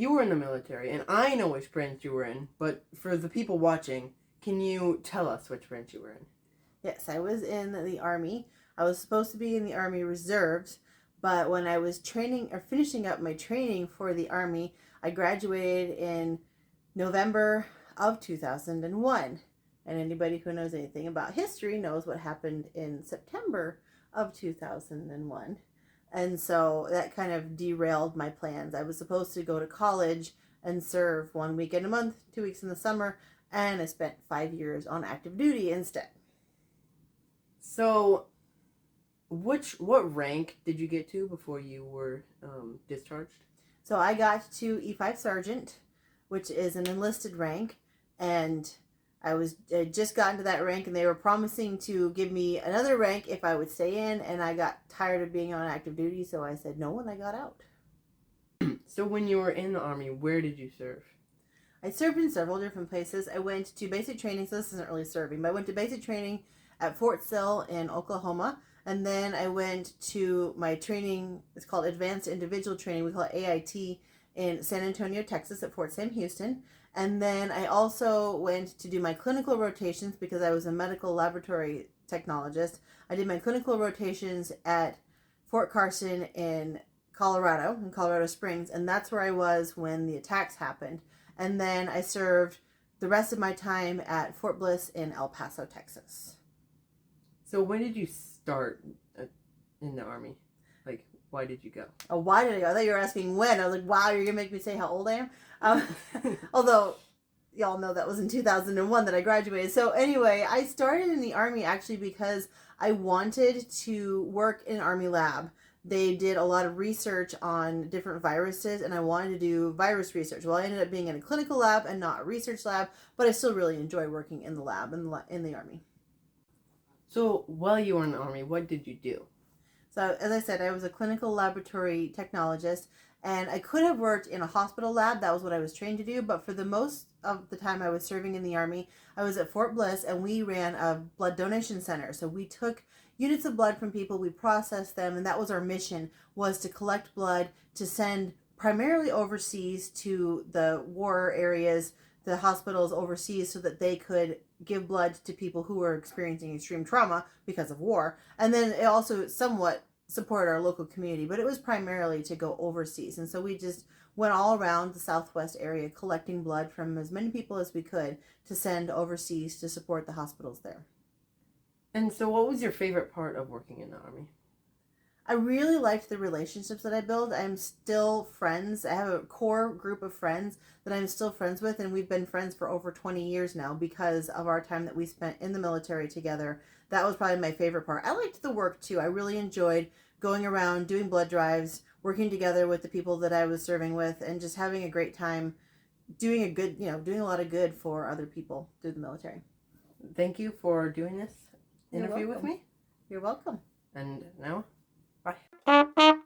you were in the military, and I know which branch you were in, but for the people watching, can you tell us which branch you were in? Yes, I was in the Army. I was supposed to be in the Army Reserves, but when I was training or finishing up my training for the Army, I graduated in November of 2001. And anybody who knows anything about history knows what happened in September of 2001. And so that kind of derailed my plans. I was supposed to go to college and serve 1 week in a month, 2 weeks in the summer, and I spent 5 years on active duty instead. So, what rank did you get to before you were discharged? So I got to E5 Sergeant, which is an enlisted rank, and I just gotten to that rank, and they were promising to give me another rank if I would stay in, and I got tired of being on active duty, so I said no, and I got out. So when you were in the Army, where did you serve? I served in several different places. I went to basic training, so this isn't really serving, but I went to basic training at Fort Sill in Oklahoma, and then I went to my training, it's called Advanced Individual Training, we call it AIT, in San Antonio, Texas at Fort Sam Houston. And then I also went to do my clinical rotations because I was a medical laboratory technologist. I did my clinical rotations at Fort Carson in Colorado Springs, and that's where I was when the attacks happened. And then I served the rest of my time at Fort Bliss in El Paso, Texas. So when did you start in the Army? Like, why did you go? Oh, why did I go? I thought you were asking when. I was like, wow, you're going to make me say how old I am? Although, y'all know that was in 2001 that I graduated. So anyway, I started in the Army actually because I wanted to work in an Army lab. They did a lot of research on different viruses, and I wanted to do virus research. Well, I ended up being in a clinical lab and not a research lab, but I still really enjoy working in the lab in the Army. So while you were in the Army, what did you do? So as I said, I was a clinical laboratory technologist, and I could have worked in a hospital lab. That was what I was trained to do. But for the most of the time I was serving in the Army, I was at Fort Bliss, and we ran a blood donation center. So we took units of blood from people, we processed them, and that was our mission, was to collect blood to send primarily overseas to the war areas, the hospitals overseas, so that they could give blood to people who were experiencing extreme trauma because of war. And then it also somewhat supported our local community, but it was primarily to go overseas. And so we just went all around the Southwest area collecting blood from as many people as we could to send overseas to support the hospitals there. And so what was your favorite part of working in the Army? I really liked the relationships that I built. I'm still friends. I have a core group of friends that I'm still friends with, and we've been friends for over 20 years now because of our time that we spent in the military together. That was probably my favorite part. I liked the work too. I really enjoyed going around, doing blood drives, working together with the people that I was serving with, and just having a great time doing a lot of good for other people through the military. Thank you for doing this interview with me. You're welcome. And now, bye.